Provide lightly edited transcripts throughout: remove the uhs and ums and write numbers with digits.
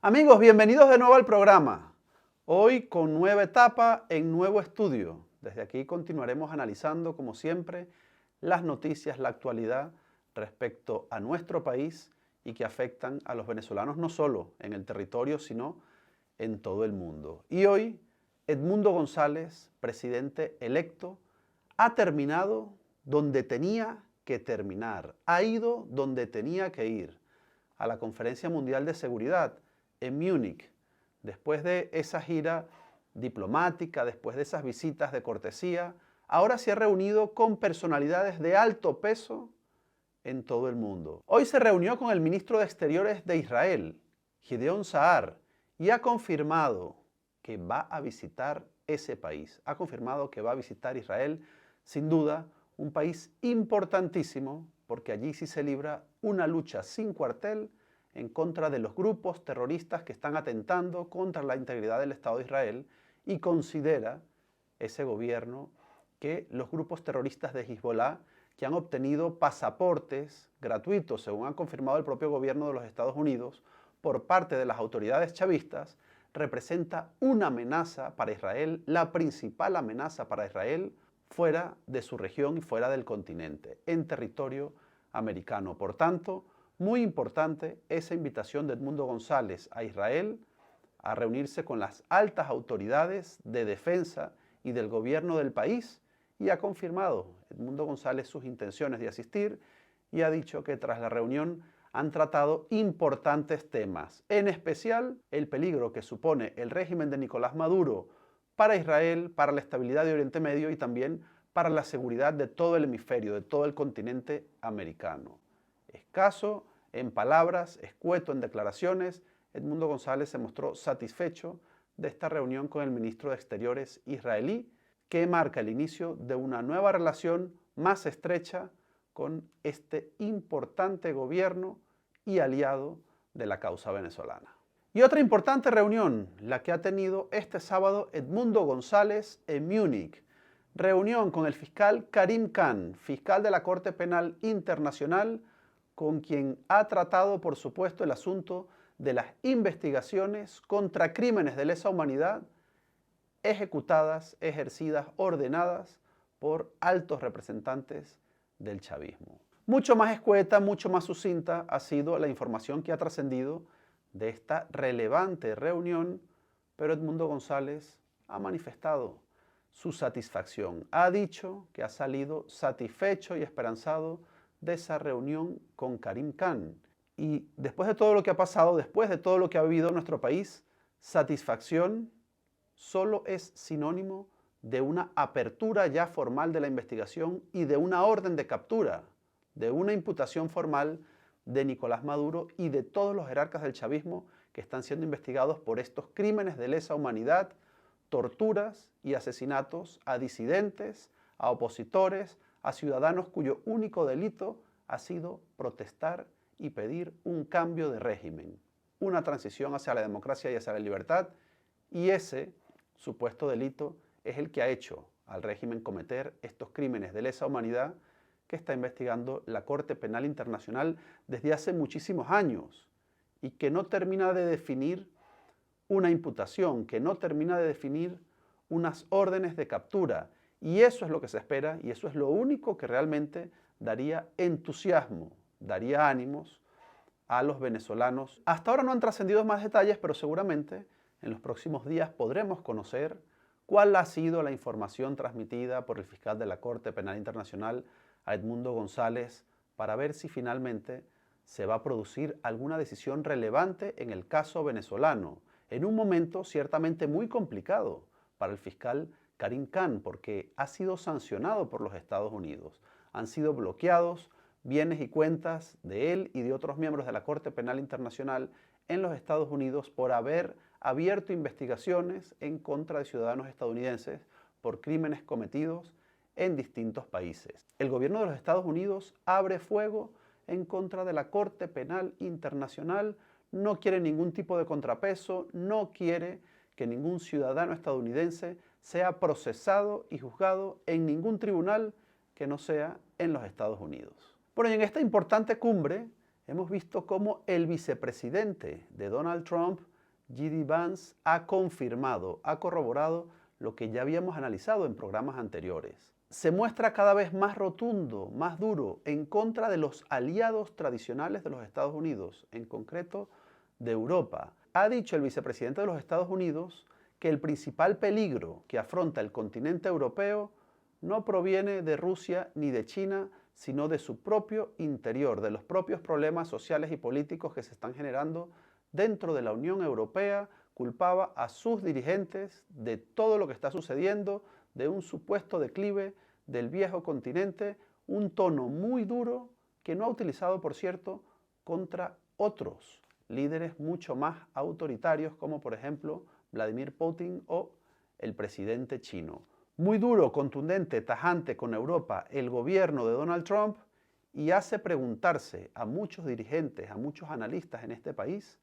Amigos, bienvenidos de nuevo al programa. Hoy con nueva etapa en nuevo estudio. Desde aquí continuaremos analizando, como siempre, las noticias, la actualidad respecto a nuestro país y que afectan a los venezolanos no solo en el territorio, sino en todo el mundo. Y hoy, Edmundo González, presidente electo, ha terminado donde tenía que terminar, ha ido donde tenía que ir, a la Conferencia Mundial de Seguridad en Múnich, después de esa gira diplomática, después de esas visitas de cortesía, ahora se ha reunido con personalidades de alto peso en todo el mundo. Hoy se reunió con el ministro de Exteriores de Israel, Gideon Saar, y ha confirmado que va a visitar ese país. Ha confirmado que va a visitar Israel, sin duda, un país importantísimo, porque allí sí se libra una lucha sin cuartel en contra de los grupos terroristas que están atentando contra la integridad del Estado de Israel, y considera ese gobierno que los grupos terroristas de Hezbollah, que han obtenido pasaportes gratuitos, según ha confirmado el propio gobierno de los Estados Unidos, por parte de las autoridades chavistas, representa una amenaza para Israel, la principal amenaza para Israel fuera de su región y fuera del continente, en territorio americano. Por tanto, muy importante esa invitación de Edmundo González a Israel a reunirse con las altas autoridades de defensa y del gobierno del país, y ha confirmado Edmundo González sus intenciones de asistir y ha dicho que tras la reunión han tratado importantes temas, en especial el peligro que supone el régimen de Nicolás Maduro para Israel, para la estabilidad de Oriente Medio y también para la seguridad de todo el hemisferio, de todo el continente americano. Escaso en palabras, escueto en declaraciones, Edmundo González se mostró satisfecho de esta reunión con el ministro de Exteriores israelí, que marca el inicio de una nueva relación más estrecha con este importante gobierno y aliado de la causa venezolana. Y otra importante reunión, la que ha tenido este sábado Edmundo González en Múnich. Reunión con el fiscal Karim Khan, fiscal de la Corte Penal Internacional, con quien ha tratado, por supuesto, el asunto de las investigaciones contra crímenes de lesa humanidad ejecutadas, ejercidas, ordenadas por altos representantes del chavismo. Mucho más escueta, mucho más sucinta ha sido la información que ha trascendido de esta relevante reunión, pero Edmundo González ha manifestado su satisfacción. Ha dicho que ha salido satisfecho y esperanzado de esa reunión con Karim Khan. Y después de todo lo que ha pasado, después de todo lo que ha vivido nuestro país, satisfacción solo es sinónimo de una apertura ya formal de la investigación y de una orden de captura, de una imputación formal de Nicolás Maduro y de todos los jerarcas del chavismo que están siendo investigados por estos crímenes de lesa humanidad, torturas y asesinatos a disidentes, a opositores, a ciudadanos cuyo único delito ha sido protestar y pedir un cambio de régimen, una transición hacia la democracia y hacia la libertad, y ese supuesto delito es el que ha hecho al régimen cometer estos crímenes de lesa humanidad que está investigando la Corte Penal Internacional desde hace muchísimos años y que no termina de definir una imputación, que no termina de definir unas órdenes de captura. Y eso es lo que se espera y eso es lo único que realmente daría entusiasmo, daría ánimos a los venezolanos. Hasta ahora no han trascendido más detalles, pero seguramente en los próximos días podremos conocer cuál ha sido la información transmitida por el fiscal de la Corte Penal Internacional a Edmundo González para ver si finalmente se va a producir alguna decisión relevante en el caso venezolano, en un momento ciertamente muy complicado para el fiscal Karim Khan, porque ha sido sancionado por los Estados Unidos. Han sido bloqueados bienes y cuentas de él y de otros miembros de la Corte Penal Internacional en los Estados Unidos por haber abierto investigaciones en contra de ciudadanos estadounidenses por crímenes cometidos en distintos países. El gobierno de los Estados Unidos abre fuego en contra de la Corte Penal Internacional, no quiere ningún tipo de contrapeso, no quiere que ningún ciudadano estadounidense sea procesado y juzgado en ningún tribunal que no sea en los Estados Unidos. Bueno, y en esta importante cumbre hemos visto cómo el vicepresidente de Donald Trump J.D. Vance ha confirmado, ha corroborado lo que ya habíamos analizado en programas anteriores. Se muestra cada vez más rotundo, más duro, en contra de los aliados tradicionales de los Estados Unidos, en concreto de Europa. Ha dicho el vicepresidente de los Estados Unidos que el principal peligro que afronta el continente europeo no proviene de Rusia ni de China, sino de su propio interior, de los propios problemas sociales y políticos que se están generando dentro de la Unión Europea. Culpaba a sus dirigentes de todo lo que está sucediendo, de un supuesto declive del viejo continente, un tono muy duro que no ha utilizado, por cierto, contra otros líderes mucho más autoritarios, como por ejemplo Vladimir Putin o el presidente chino. Muy duro, contundente, tajante con Europa el gobierno de Donald Trump, y hace preguntarse a muchos dirigentes, a muchos analistas en este país,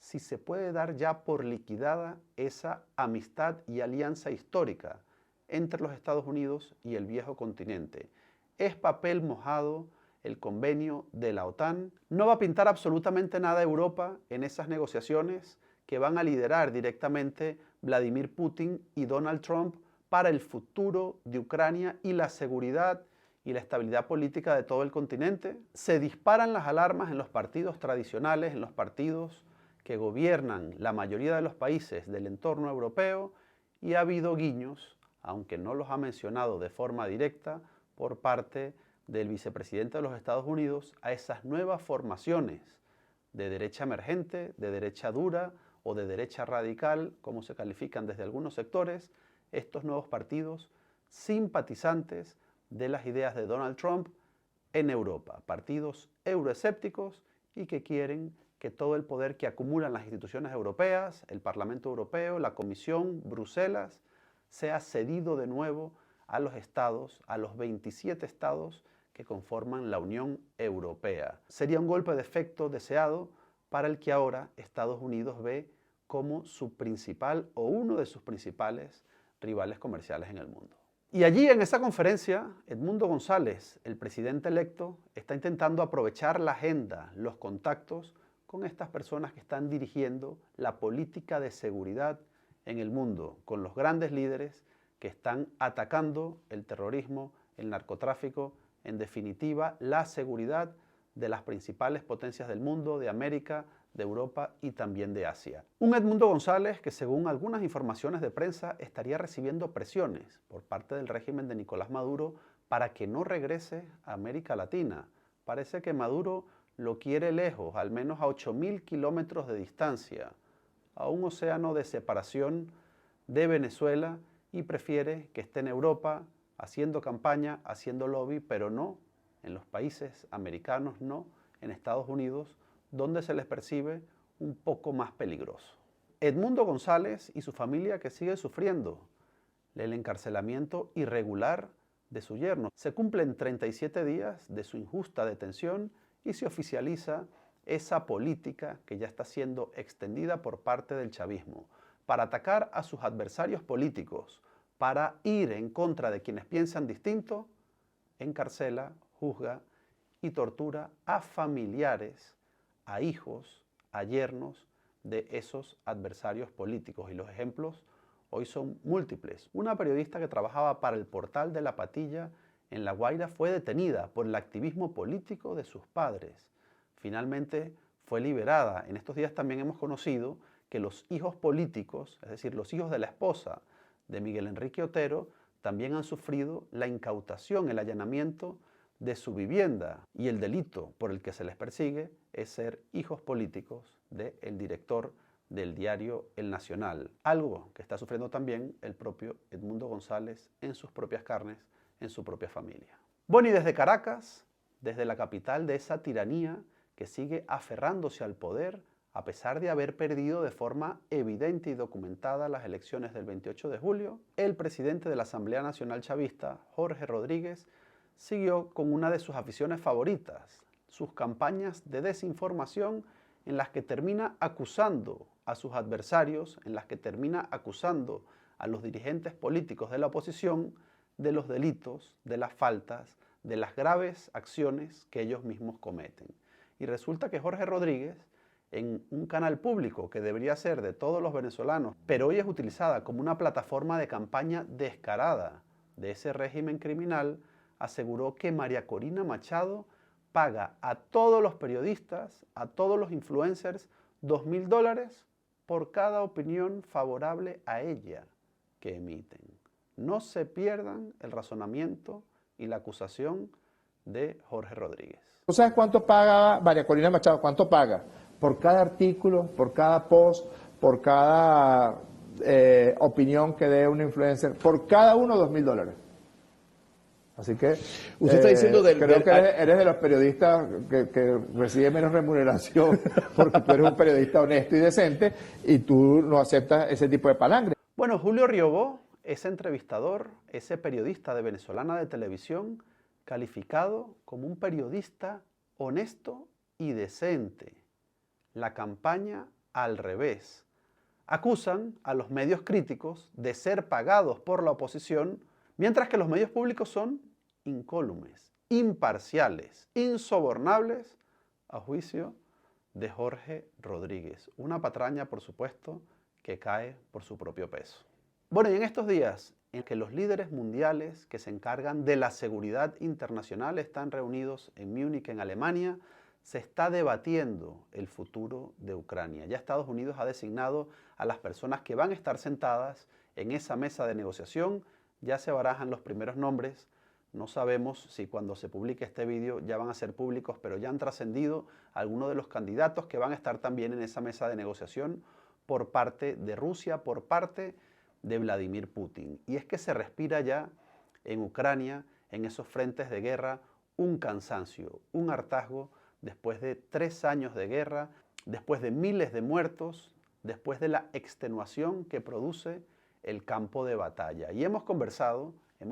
si se puede dar ya por liquidada esa amistad y alianza histórica entre los Estados Unidos y el viejo continente. Es papel mojado el convenio de la OTAN. No va a pintar absolutamente nada Europa en esas negociaciones que van a liderar directamente Vladimir Putin y Donald Trump para el futuro de Ucrania y la seguridad y la estabilidad política de todo el continente. Se disparan las alarmas en los partidos tradicionales, en los partidos que gobiernan la mayoría de los países del entorno europeo, y ha habido guiños, aunque no los ha mencionado de forma directa, por parte del vicepresidente de los Estados Unidos a esas nuevas formaciones de derecha emergente, de derecha dura o de derecha radical, como se califican desde algunos sectores, estos nuevos partidos simpatizantes de las ideas de Donald Trump en Europa, partidos euroescépticos y que quieren que todo el poder que acumulan las instituciones europeas, el Parlamento Europeo, la Comisión, Bruselas, sea cedido de nuevo a los estados, a los 27 estados que conforman la Unión Europea. Sería un golpe de efecto deseado para el que ahora Estados Unidos ve como su principal o uno de sus principales rivales comerciales en el mundo. Y allí en esa conferencia, Edmundo González, el presidente electo, está intentando aprovechar la agenda, los contactos con estas personas que están dirigiendo la política de seguridad en el mundo, con los grandes líderes que están atacando el terrorismo, el narcotráfico, en definitiva, la seguridad de las principales potencias del mundo, de América, de Europa y también de Asia. Un Edmundo González que, según algunas informaciones de prensa, estaría recibiendo presiones por parte del régimen de Nicolás Maduro para que no regrese a América Latina. Parece que Maduro lo quiere lejos, al menos a 8.000 kilómetros de distancia, a un océano de separación de Venezuela, y prefiere que esté en Europa haciendo campaña, haciendo lobby, pero no en los países americanos, no en Estados Unidos, donde se les percibe un poco más peligroso. Edmundo González y su familia, que sigue sufriendo el encarcelamiento irregular de su yerno. Se cumplen 37 días de su injusta detención y se oficializa esa política que ya está siendo extendida por parte del chavismo para atacar a sus adversarios políticos, para ir en contra de quienes piensan distinto. Encarcela, juzga y tortura a familiares, a hijos, a yernos de esos adversarios políticos. Y los ejemplos hoy son múltiples. Una periodista que trabajaba para el portal de La Patilla en La Guaira fue detenida por el activismo político de sus padres. Finalmente fue liberada. En estos días también hemos conocido que los hijos políticos, es decir, los hijos de la esposa de Miguel Enrique Otero, también han sufrido la incautación, el allanamiento de su vivienda, y el delito por el que se les persigue es ser hijos políticos del director del diario El Nacional, algo que está sufriendo también el propio Edmundo González en sus propias carnes, en su propia familia. Bueno, y desde Caracas, desde la capital de esa tiranía que sigue aferrándose al poder, a pesar de haber perdido de forma evidente y documentada las elecciones del 28 de julio, el presidente de la Asamblea Nacional Chavista, Jorge Rodríguez, siguió con una de sus aficiones favoritas, sus campañas de desinformación, en las que termina acusando a sus adversarios, en las que termina acusando a los dirigentes políticos de la oposición de los delitos, de las faltas, de las graves acciones que ellos mismos cometen. Y resulta que Jorge Rodríguez en un canal público que debería ser de todos los venezolanos, pero hoy es utilizada como una plataforma de campaña descarada de ese régimen criminal, aseguró que María Corina Machado paga a todos los periodistas, a todos los influencers, $2.000 por cada opinión favorable a ella que emiten. No se pierdan el razonamiento y la acusación de Jorge Rodríguez. ¿Tú sabes cuánto paga María Corina Machado? ¿Cuánto paga? Por cada artículo, por cada post, por cada opinión que dé un influencer, por cada uno $2.000. Así que usted está diciendo creo que eres de los periodistas que recibe menos remuneración porque tú eres un periodista honesto y decente y tú no aceptas ese tipo de palangre. Bueno, Julio Riobó, ese entrevistador, ese periodista de Venezolana de Televisión, calificado como un periodista honesto y decente. La campaña al revés. Acusan a los medios críticos de ser pagados por la oposición, mientras que los medios públicos son incólumes, imparciales, insobornables, a juicio de Jorge Rodríguez. Una patraña, por supuesto, que cae por su propio peso. Bueno, y en estos días en que los líderes mundiales que se encargan de la seguridad internacional están reunidos en Múnich, en Alemania, se está debatiendo el futuro de Ucrania. Ya Estados Unidos ha designado a las personas que van a estar sentadas en esa mesa de negociación. Ya se barajan los primeros nombres. No sabemos si cuando se publique este vídeo ya van a ser públicos, pero ya han trascendido algunos de los candidatos que van a estar también en esa mesa de negociación por parte de Rusia, por parte de Vladimir Putin. Y es que se respira ya en Ucrania, en esos frentes de guerra, un cansancio, un hartazgo después de 3 años de guerra, después de miles de muertos, después de la extenuación que produce el campo de batalla. Y hemos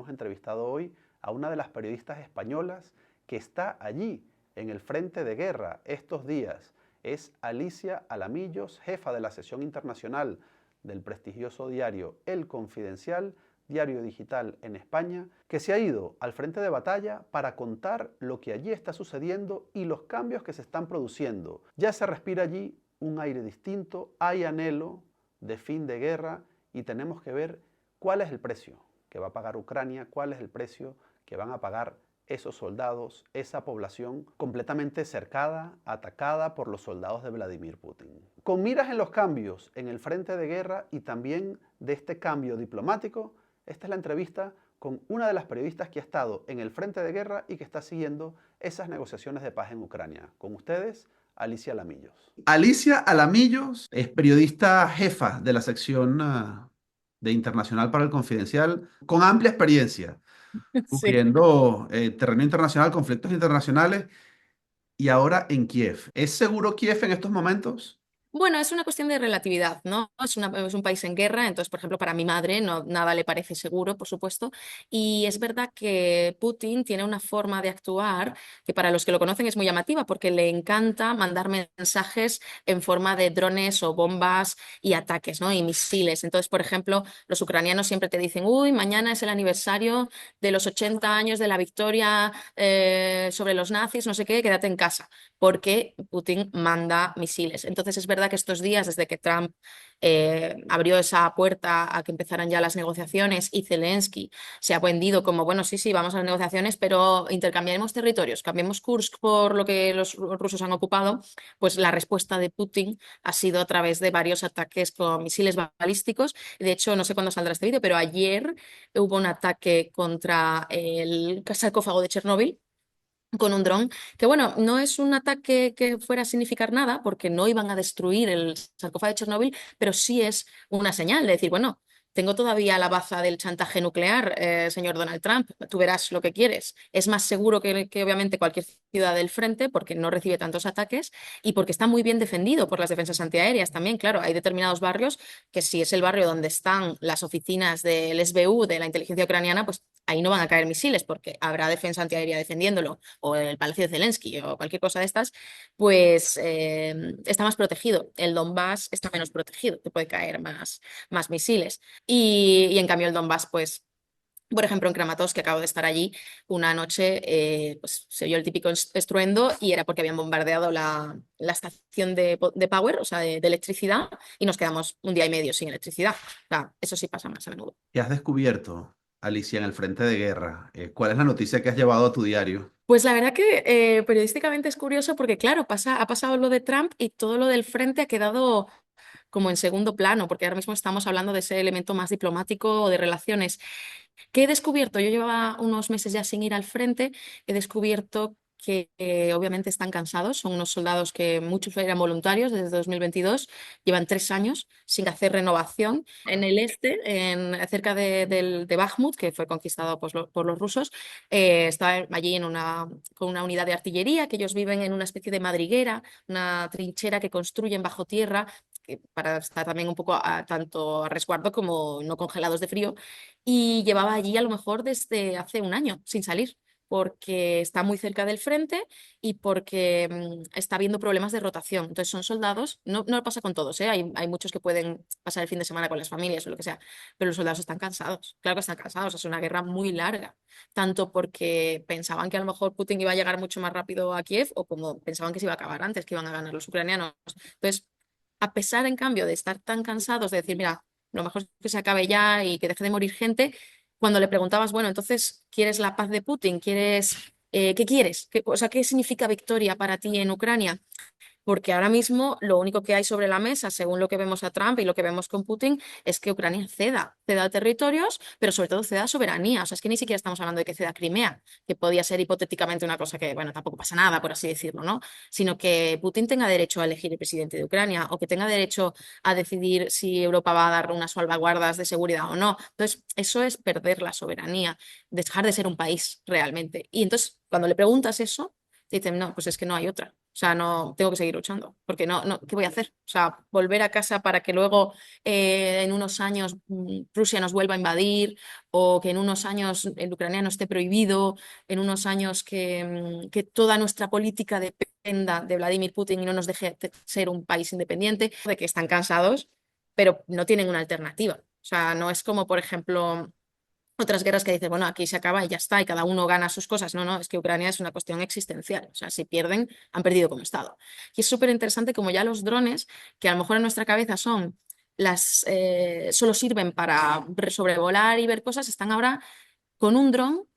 entrevistado hoy a una de las periodistas españolas que está allí, en el frente de guerra, estos días. Es Alicia Alamillos, jefa de la sección internacional del prestigioso diario El Confidencial, diario digital en España, que se ha ido al frente de batalla para contar lo que allí está sucediendo y los cambios que se están produciendo. Ya se respira allí un aire distinto, hay anhelo de fin de guerra y tenemos que ver cuál es el precio que va a pagar Ucrania, cuál es el precio que van a pagar esos soldados, esa población completamente cercada, atacada por los soldados de Vladimir Putin. Con miras en los cambios en el frente de guerra y también de este cambio diplomático, esta es la entrevista con una de las periodistas que ha estado en el frente de guerra y que está siguiendo esas negociaciones de paz en Ucrania. Con ustedes, Alicia Alamillos. Alicia Alamillos es periodista jefa de la sección de Internacional para el Confidencial, con amplia experiencia Sí. cubriendo terreno internacional, conflictos internacionales y ahora en Kiev. ¿Es seguro Kiev en estos momentos? Bueno, es una cuestión de relatividad, ¿no? Es un país en guerra, entonces, por ejemplo, para mi madre no, nada le parece seguro, por supuesto, y es verdad que Putin tiene una forma de actuar que para los que lo conocen es muy llamativa, porque le encanta mandar mensajes en forma de drones o bombas y ataques, ¿no? Y misiles. Entonces, por ejemplo, los ucranianos siempre te dicen, uy, mañana es el aniversario de los 80 años de la victoria sobre los nazis, no sé qué, quédate en casa, porque Putin manda misiles. Entonces, es verdad que estos días, desde que Trump abrió esa puerta a que empezaran ya las negociaciones y Zelensky se ha vendido como, bueno, sí, sí, vamos a las negociaciones, pero intercambiaremos territorios, cambiemos Kursk por lo que los rusos han ocupado, pues la respuesta de Putin ha sido a través de varios ataques con misiles balísticos. De hecho, no sé cuándo saldrá este vídeo, pero ayer hubo un ataque contra el sarcófago de Chernóbil con un dron, que bueno, no es un ataque que fuera a significar nada, porque no iban a destruir el sarcófago de Chernóbil, pero sí es una señal de decir, bueno, tengo todavía la baza del chantaje nuclear, señor Donald Trump, tú verás lo que quieres. Es más seguro que obviamente cualquier ciudad del frente, porque no recibe tantos ataques y porque está muy bien defendido por las defensas antiaéreas también. Claro, hay determinados barrios que si es el barrio donde están las oficinas del SBU, de la inteligencia ucraniana, pues ahí no van a caer misiles porque habrá defensa antiaérea defendiéndolo, o el Palacio de Zelensky o cualquier cosa de estas, pues está más protegido. El Donbass está menos protegido, te puede caer más misiles. Y en cambio el Donbass, pues Por ejemplo, en Kramatorsk, que acabo de estar allí, una noche pues, se oyó el típico estruendo y era porque habían bombardeado la estación de power, o sea, de electricidad, y nos quedamos un día y medio sin electricidad. O sea, eso sí pasa más a menudo. ¿Qué has descubierto, Alicia, en el frente de guerra? ¿Cuál es la noticia que has llevado a tu diario? Pues la verdad que periodísticamente es curioso porque, claro, ha pasado lo de Trump y todo lo del frente ha quedado como en segundo plano, porque ahora mismo estamos hablando de ese elemento más diplomático o de relaciones. ¿Qué he descubierto? Yo llevaba unos meses ya sin ir al frente, he descubierto que obviamente están cansados, son unos soldados que muchos eran voluntarios desde 2022, llevan 3 años sin hacer renovación. En el este, cerca de Bakhmut, que fue conquistado pues, por los rusos, estaba allí con una unidad de artillería, que ellos viven en una especie de madriguera, una trinchera que construyen bajo tierra para estar también un poco tanto a resguardo como no congelados de frío, y llevaba allí a lo mejor desde hace un año sin salir, porque está muy cerca del frente y porque está habiendo problemas de rotación. Entonces son soldados, no pasa con todos, ¿eh? Hay muchos que pueden pasar el fin de semana con las familias o lo que sea, pero los soldados están cansados, claro que están cansados, es una guerra muy larga, tanto porque pensaban que a lo mejor Putin iba a llegar mucho más rápido a Kiev o como pensaban que se iba a acabar antes, que iban a ganar los ucranianos. Entonces, a pesar, en cambio, de estar tan cansados, de decir, mira, lo mejor es que se acabe ya y que deje de morir gente, cuando le preguntabas, bueno, entonces, ¿quieres la paz de Putin? ¿Qué quieres? O sea, ¿qué significa victoria para ti en Ucrania? Porque ahora mismo lo único que hay sobre la mesa, según lo que vemos a Trump y lo que vemos con Putin, es que Ucrania ceda territorios, pero sobre todo ceda soberanía. O sea, es que ni siquiera estamos hablando de que ceda Crimea, que podía ser hipotéticamente una cosa que, bueno, tampoco pasa nada, por así decirlo, ¿no? Sino que Putin tenga derecho a elegir el presidente de Ucrania o que tenga derecho a decidir si Europa va a dar unas salvaguardas de seguridad o no. Entonces, eso es perder la soberanía, dejar de ser un país realmente. Y entonces, cuando le preguntas eso, te dicen, no, pues es que no hay otra. O sea, no tengo que seguir luchando, porque ¿qué voy a hacer? O sea, volver a casa para que luego en unos años Rusia nos vuelva a invadir, o que en unos años el ucraniano esté prohibido, en unos años que toda nuestra política dependa de Vladimir Putin y no nos deje ser un país independiente, de que están cansados, pero no tienen una alternativa. O sea, no es como, por ejemplo, otras guerras que dicen, bueno, aquí se acaba y ya está, y cada uno gana sus cosas. No, no, es que Ucrania es una cuestión existencial. O sea, si pierden, han perdido como Estado. Y es súper interesante como ya los drones, que a lo mejor en nuestra cabeza solo sirven para sobrevolar y ver cosas, están ahora con un dron,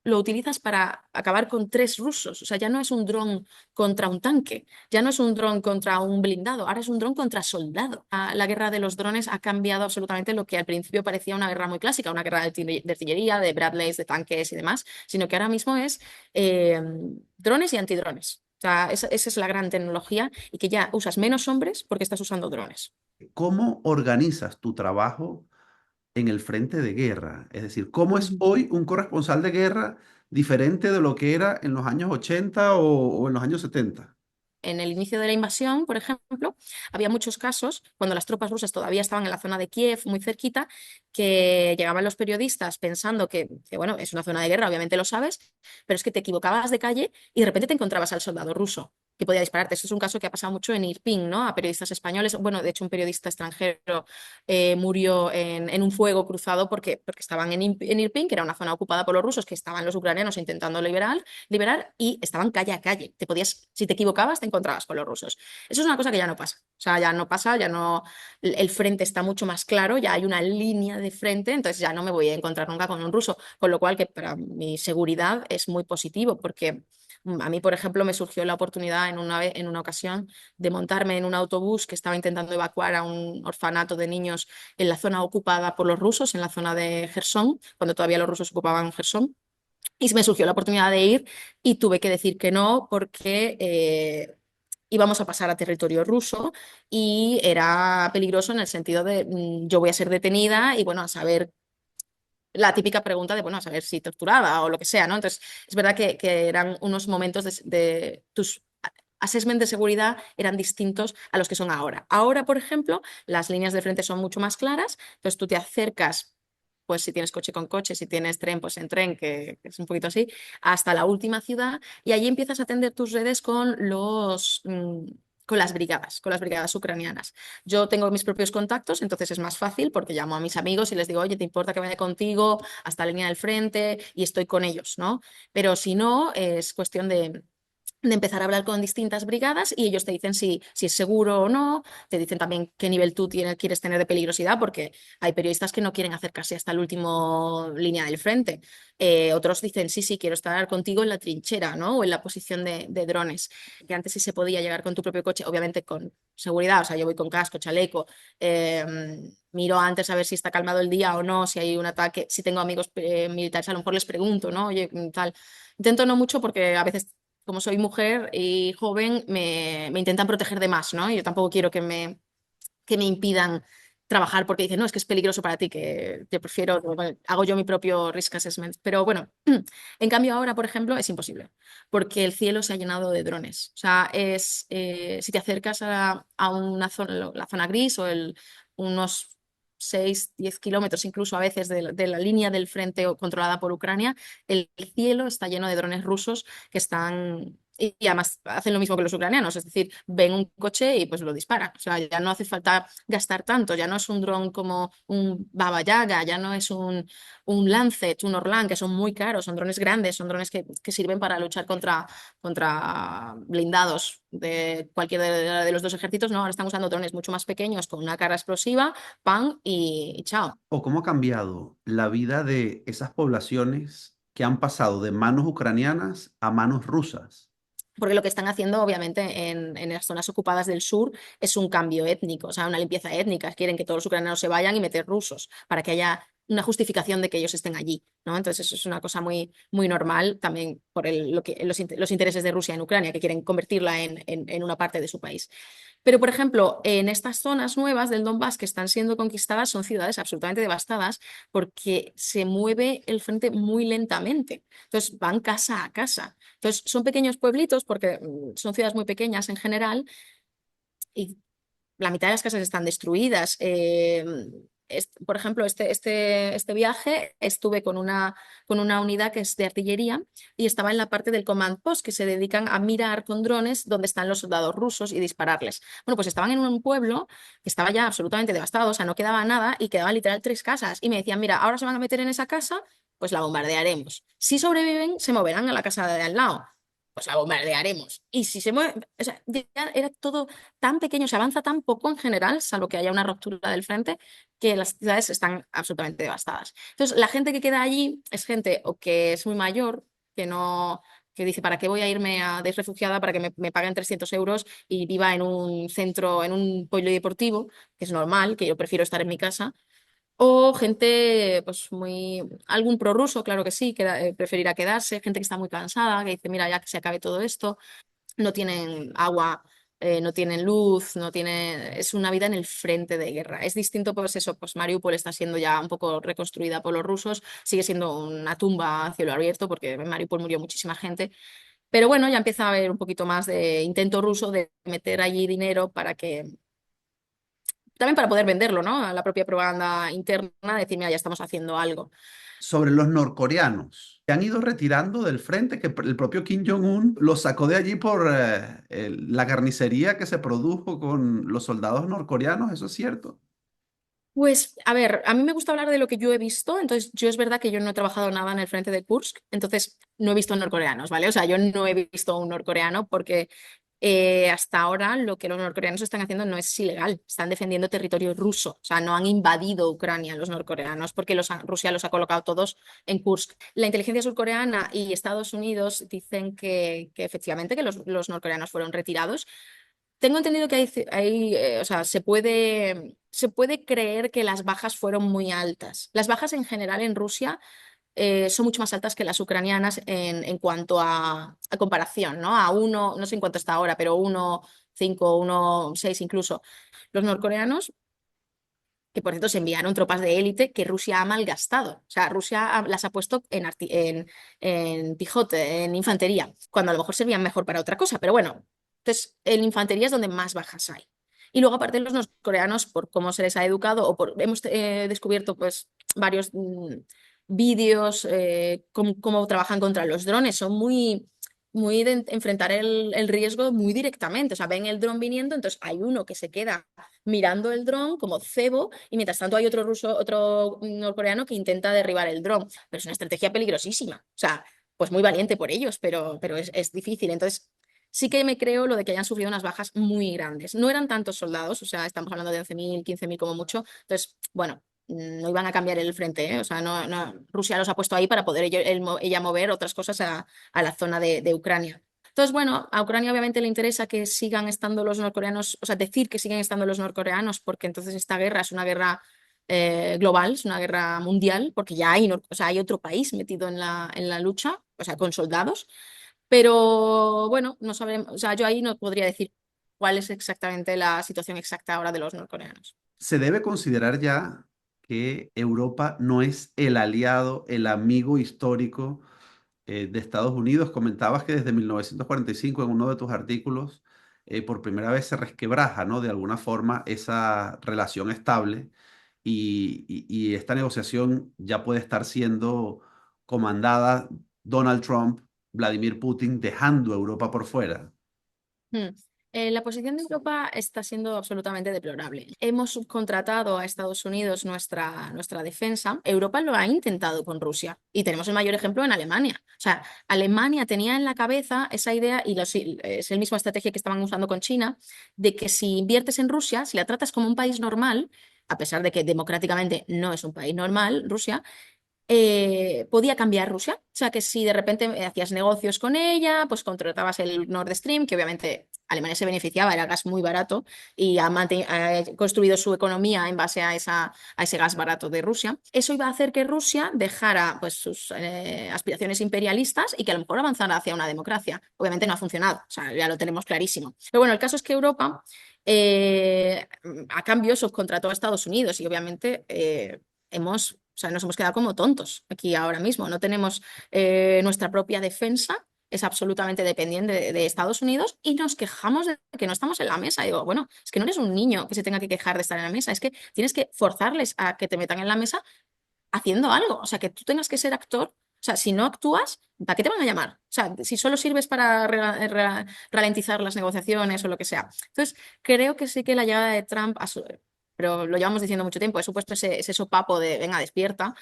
lo utilizas para acabar con 3 rusos. O sea, ya no es un dron contra un tanque, ya no es un dron contra un blindado, ahora es un dron contra soldado. La guerra de los drones ha cambiado absolutamente lo que al principio parecía una guerra muy clásica, una guerra de artillería, de Bradleys, de tanques y demás, sino que ahora mismo es eh, drones y antidrones. O sea, esa es la gran tecnología y que ya usas menos hombres porque estás usando drones. ¿Cómo organizas tu trabajo en el frente de guerra? Es decir, ¿cómo es Ujú. hoy un corresponsal de guerra diferente de lo que era en los años 80 o en los años 70? En el inicio de la invasión, por ejemplo, había muchos casos, cuando las tropas rusas todavía estaban en la zona de Kiev, muy cerquita, que llegaban los periodistas pensando que, bueno, es una zona de guerra, obviamente lo sabes, pero es que te equivocabas de calle y de repente te encontrabas al soldado ruso que podía dispararte. Esto es un caso que ha pasado mucho en Irpin, ¿no? A periodistas españoles. Bueno, de hecho, un periodista extranjero murió en un fuego cruzado porque estaban en Irpin, que era una zona ocupada por los rusos, que estaban los ucranianos intentando liberar y estaban calle a calle. Si te equivocabas, te encontrabas con los rusos. Eso es una cosa que ya no pasa. O sea, ya no pasa, ya no, el frente está mucho más claro, ya hay una línea de frente, entonces ya no me voy a encontrar nunca con un ruso, con lo cual que para mi seguridad es muy positivo, porque a mí, por ejemplo, me surgió la oportunidad en una ocasión de montarme en un autobús que estaba intentando evacuar a un orfanato de niños en la zona ocupada por los rusos, en la zona de Gerson, cuando todavía los rusos ocupaban Gerson. Y me surgió la oportunidad de ir y tuve que decir que no porque íbamos a pasar a territorio ruso y era peligroso en el sentido de yo voy a ser detenida y bueno, a saber la típica pregunta de, bueno, a saber si torturada o lo que sea, ¿no? Entonces, es verdad que eran unos momentos de tus assessment de seguridad eran distintos a los que son ahora. Ahora, por ejemplo, las líneas de frente son mucho más claras, entonces tú te acercas, pues si tienes coche con coche, si tienes tren, pues en tren, que es un poquito así, hasta la última ciudad y allí empiezas a atender tus redes con las brigadas ucranianas. Yo tengo mis propios contactos, entonces es más fácil porque llamo a mis amigos y les digo, oye, ¿te importa que vaya contigo hasta la línea del frente? Y estoy con ellos, ¿no? Pero si no, es cuestión de empezar a hablar con distintas brigadas y ellos te dicen si es seguro o no, te dicen también qué nivel tú quieres tener de peligrosidad, porque hay periodistas que no quieren acercarse hasta la última línea del frente. Otros dicen, sí, quiero estar contigo en la trinchera, ¿no? O en la posición de drones, que antes sí se podía llegar con tu propio coche, obviamente con seguridad, o sea, yo voy con casco, chaleco, miro antes a ver si está calmado el día o no, si hay un ataque, si tengo amigos militares, a lo mejor les pregunto, ¿no? Oye, tal. Intento no mucho porque a veces como soy mujer y joven, me intentan proteger de más, ¿no? Y yo tampoco quiero que me impidan trabajar porque dicen, no, es que es peligroso para ti, que yo prefiero, bueno, hago yo mi propio risk assessment. Pero bueno, en cambio ahora, por ejemplo, es imposible, porque el cielo se ha llenado de drones. O sea, si te acercas a una zona, la zona gris o unos 6, 10 kilómetros incluso a veces de la línea del frente controlada por Ucrania, el cielo está lleno de drones rusos que están y además hacen lo mismo que los ucranianos, es decir, ven un coche y pues lo disparan. O sea, ya no hace falta gastar tanto, ya no es un dron como un Baba Yaga, ya no es un Lancet, un Orlan, que son muy caros, son drones grandes, son drones que sirven para luchar contra blindados de cualquiera de los dos ejércitos. No, ahora están usando drones mucho más pequeños con una carga explosiva, pan y chao. ¿O cómo ha cambiado la vida de esas poblaciones que han pasado de manos ucranianas a manos rusas? Porque lo que están haciendo, obviamente, en las zonas ocupadas del sur es un cambio étnico, o sea, una limpieza étnica. Quieren que todos los ucranianos se vayan y meter rusos para que haya una justificación de que ellos estén allí, ¿no? Entonces, eso es una cosa muy, muy normal también por los intereses de Rusia en Ucrania, que quieren convertirla en una parte de su país. Pero, por ejemplo, en estas zonas nuevas del Donbass que están siendo conquistadas son ciudades absolutamente devastadas porque se mueve el frente muy lentamente. Entonces, van casa a casa. Entonces, son pequeños pueblitos porque son ciudades muy pequeñas en general y la mitad de las casas están destruidas. Por ejemplo, este viaje estuve con una unidad que es de artillería y estaba en la parte del command post que se dedican a mirar con drones dónde están los soldados rusos y dispararles. Bueno, pues estaban en un pueblo que estaba ya absolutamente devastado, o sea, no quedaba nada y quedaban literal 3 casas. Y me decían, mira, ahora se van a meter en esa casa, pues la bombardearemos. Si sobreviven, se moverán a la casa de al lado. Pues la bombardearemos. Y si se mueve, o sea, ya era todo tan pequeño, se avanza tan poco en general, salvo que haya una ruptura del frente, que las ciudades están absolutamente devastadas. Entonces, la gente que queda allí es gente o que es muy mayor, que no, que dice, ¿para qué voy a irme de refugiada para que me paguen 300 euros y viva en un centro, en un polideportivo, que es normal, que yo prefiero estar en mi casa? O gente, pues algún prorruso, claro que sí, que preferirá quedarse, gente que está muy cansada, que dice, mira, ya que se acabe todo esto, no tienen agua, no tienen luz, es una vida en el frente de guerra. Es distinto, pues eso, pues Mariupol está siendo ya un poco reconstruida por los rusos, sigue siendo una tumba a cielo abierto, porque en Mariupol murió muchísima gente, pero bueno, ya empieza a haber un poquito más de intento ruso de meter allí dinero también para poder venderlo, ¿no? A la propia propaganda interna, decir, mira, ya estamos haciendo algo. Sobre los norcoreanos, que han ido retirando del frente, que el propio Kim Jong-un los sacó de allí por la carnicería que se produjo con los soldados norcoreanos, ¿eso es cierto? Pues, a ver, a mí me gusta hablar de lo que yo he visto, entonces yo es verdad que yo no he trabajado nada en el frente de Kursk, entonces no he visto norcoreanos, ¿vale? O sea, yo no he visto a un norcoreano porque hasta ahora lo que los norcoreanos están haciendo no es ilegal, están defendiendo territorio ruso, o sea, no han invadido Ucrania los norcoreanos porque Rusia los ha colocado todos en Kursk. La inteligencia surcoreana y Estados Unidos dicen que efectivamente que los norcoreanos fueron retirados. Tengo entendido que o sea, se puede creer que las bajas fueron muy altas. Las bajas en general en Rusia son mucho más altas que las ucranianas en cuanto a comparación, ¿no? A uno, no sé en cuánto está ahora, pero 1,5, 1,6 incluso. Los norcoreanos, que por cierto se enviaron tropas de élite que Rusia ha malgastado. O sea, Rusia las ha puesto en pijote, en infantería, cuando a lo mejor servían mejor para otra cosa, pero bueno. Entonces, en infantería es donde más bajas hay. Y luego, aparte, los norcoreanos, por cómo se les ha educado, hemos descubierto pues varios vídeos, cómo trabajan contra los drones. Son muy muy de enfrentar el riesgo muy directamente. O sea, ven el dron viniendo, entonces hay uno que se queda mirando el dron como cebo y mientras tanto hay otro ruso, otro norcoreano que intenta derribar el dron. Pero es una estrategia peligrosísima. O sea, pues muy valiente por ellos, pero es difícil. Entonces, sí que me creo lo de que hayan sufrido unas bajas muy grandes. No eran tantos soldados, o sea, estamos hablando de 11.000, 15.000 como mucho. Entonces, bueno, no iban a cambiar el frente, ¿eh? O sea, Rusia los ha puesto ahí para poder ella mover otras cosas a la zona de Ucrania. Entonces, bueno, a Ucrania obviamente le interesa que sigan estando los norcoreanos, o sea, decir que siguen estando los norcoreanos, porque entonces esta guerra es una guerra global, es una guerra mundial, porque ya hay, o sea, hay otro país metido en la lucha, o sea, con soldados. Pero bueno, no sabemos, o sea, yo ahí no podría decir cuál es exactamente la situación exacta ahora de los norcoreanos. Se debe considerar ya que Europa no es el aliado, el amigo histórico de Estados Unidos. Comentabas que desde 1945, en uno de tus artículos, por primera vez se resquebraja, ¿no? De alguna forma esa relación estable y esta negociación ya puede estar siendo comandada Donald Trump, Vladimir Putin, dejando a Europa por fuera. Hmm. La posición de Europa está siendo absolutamente deplorable. Hemos subcontratado a Estados Unidos nuestra defensa. Europa lo ha intentado con Rusia y tenemos el mayor ejemplo en Alemania. O sea, Alemania tenía en la cabeza esa idea y es el mismo estrategia que estaban usando con China, de que si inviertes en Rusia, si la tratas como un país normal, a pesar de que democráticamente no es un país normal, Rusia, podía cambiar Rusia. O sea, que si de repente hacías negocios con ella, pues contratabas el Nord Stream, que obviamente Alemania se beneficiaba, era gas muy barato y ha construido su economía en base a ese gas barato de Rusia. Eso iba a hacer que Rusia dejara pues, sus aspiraciones imperialistas y que a lo mejor avanzara hacia una democracia. Obviamente no ha funcionado, o sea, ya lo tenemos clarísimo. Pero bueno, el caso es que Europa a cambio subcontrató a Estados Unidos y obviamente o sea, nos hemos quedado como tontos aquí ahora mismo. No tenemos nuestra propia defensa, es absolutamente dependiente de Estados Unidos y nos quejamos de que no estamos en la mesa. Y digo, bueno, es que no eres un niño que se tenga que quejar de estar en la mesa, es que tienes que forzarles a que te metan en la mesa haciendo algo. O sea, que tú tengas que ser actor. O sea, si no actúas, ¿para qué te van a llamar? O sea, si solo sirves para ralentizar las negociaciones o lo que sea. Entonces, creo que sí que la llegada de Trump, pero lo llevamos diciendo mucho tiempo, he supuesto ese sopapo de, venga, despierta,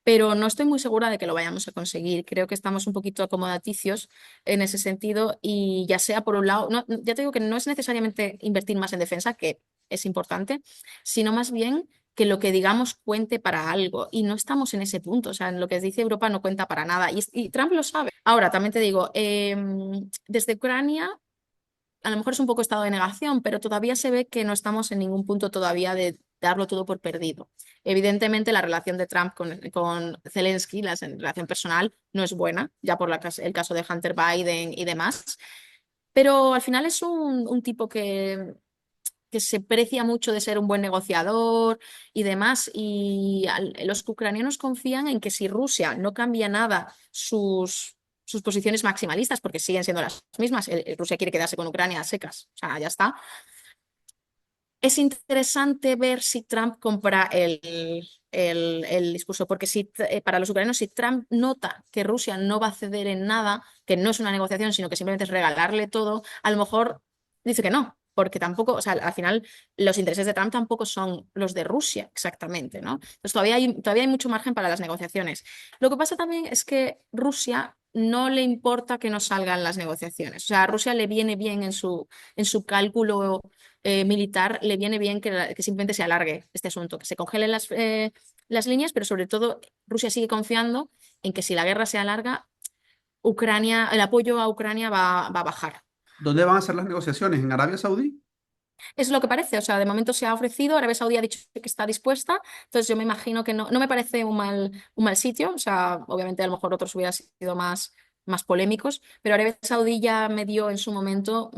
pero no estoy muy segura de que lo vayamos a conseguir. Creo que estamos un poquito acomodaticios en ese sentido y ya sea por un lado, ya te digo que no es necesariamente invertir más en defensa, que es importante, sino más bien que lo que digamos cuente para algo y no estamos en ese punto, o sea, en lo que dice Europa no cuenta para nada y Trump lo sabe. Ahora, también te digo, desde Ucrania a lo mejor es un poco estado de negación, pero todavía se ve que no estamos en ningún punto todavía de darlo todo por perdido. Evidentemente, la relación de Trump con Zelensky, la relación personal, no es buena, ya por el caso de Hunter Biden y demás, pero al final es un tipo que se precia mucho de ser un buen negociador y demás, y los ucranianos confían en que si Rusia no cambia nada sus posiciones maximalistas, porque siguen siendo las mismas, Rusia quiere quedarse con Ucrania a secas, o sea, ya está. Es interesante ver si Trump compra el discurso, porque para los ucranianos, si Trump nota que Rusia no va a ceder en nada, que no es una negociación, sino que simplemente es regalarle todo, a lo mejor dice que no, porque tampoco, o sea, al final los intereses de Trump tampoco son los de Rusia exactamente, ¿no? Entonces todavía hay mucho margen para las negociaciones. Lo que pasa también es que Rusia no le importa que no salgan las negociaciones. O sea, a Rusia le viene bien en su cálculo militar, le viene bien que simplemente se alargue este asunto, que se congelen las líneas, pero sobre todo Rusia sigue confiando en que si la guerra se alarga, el apoyo a Ucrania va a bajar. ¿Dónde van a ser las negociaciones? ¿En Arabia Saudí? Es lo que parece, o sea, de momento se ha ofrecido, Arabia Saudí ha dicho que está dispuesta, entonces yo me imagino que no me parece un mal sitio, o sea, obviamente a lo mejor otros hubieran sido más polémicos, pero Arabia Saudí ya me dio en su momento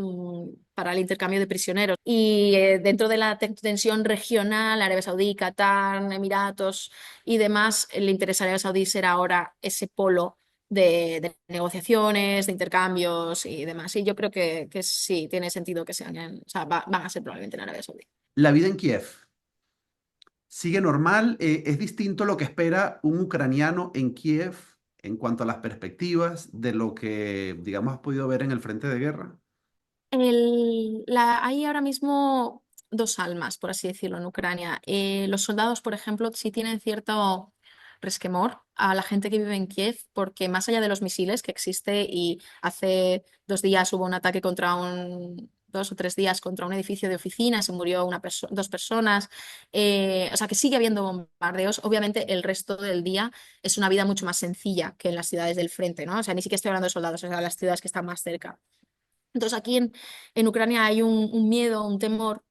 para el intercambio de prisioneros. Y dentro de la tensión regional, Arabia Saudí, Qatar, Emiratos y demás, le interesa a Arabia Saudí ser ahora ese polo de negociaciones, de intercambios y demás. Y yo creo que sí, tiene sentido que sean, o sea, van a ser probablemente en Arabia Saudí. La vida en Kiev sigue normal. Es distinto lo que espera un ucraniano en Kiev en cuanto a las perspectivas de lo que, digamos, has podido ver en el frente de guerra? Hay ahora mismo dos almas, por así decirlo, en Ucrania. Los soldados, por ejemplo, sí tienen cierto resquemor a la gente que vive en Kiev, porque más allá de los misiles que existe, y hace 2 días hubo un ataque contra 2 o 3 días contra un edificio de oficinas, se murió 2 personas, o sea que sigue habiendo bombardeos. Obviamente el resto del día es una vida mucho más sencilla que en las ciudades del frente, ¿no? O sea, ni siquiera estoy hablando de soldados, o sea, las ciudades que están más cerca. Entonces aquí en Ucrania hay un miedo, un temor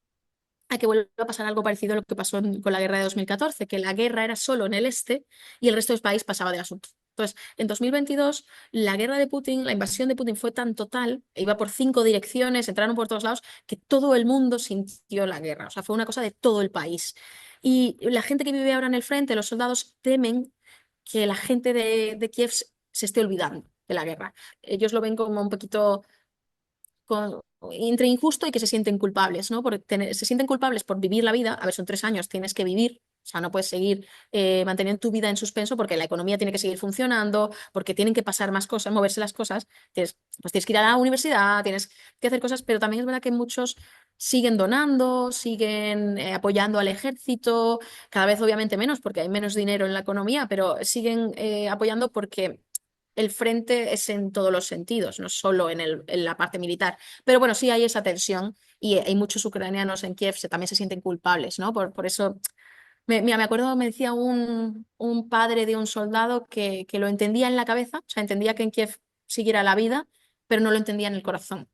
a que vuelva a pasar algo parecido a lo que pasó con la guerra de 2014, que la guerra era solo en el este y el resto del país pasaba del asunto. Entonces, en 2022, la guerra de Putin, la invasión de Putin fue tan total, e iba por 5 direcciones, entraron por todos lados, que todo el mundo sintió la guerra. O sea, fue una cosa de todo el país. Y la gente que vive ahora en el frente, los soldados, temen que la gente de Kiev se esté olvidando de la guerra. Ellos lo ven como un poquito con- entre injusto y que se sienten culpables, ¿no? Se sienten culpables por vivir la vida. A ver, son 3 años, tienes que vivir. O sea, no puedes seguir manteniendo tu vida en suspenso porque la economía tiene que seguir funcionando, porque tienen que pasar más cosas, moverse las cosas. Pues tienes que ir a la universidad, tienes que hacer cosas, pero también es verdad que muchos siguen donando, siguen apoyando al ejército, cada vez obviamente menos porque hay menos dinero en la economía, pero siguen apoyando porque el frente es en todos los sentidos, no solo en la parte militar. Pero bueno, sí hay esa tensión y hay muchos ucranianos en Kiev también se sienten culpables, ¿no? Por eso, mira, me acuerdo, me decía un padre de un soldado que lo entendía en la cabeza, o sea, entendía que en Kiev siguiera la vida, pero no lo entendía en el corazón.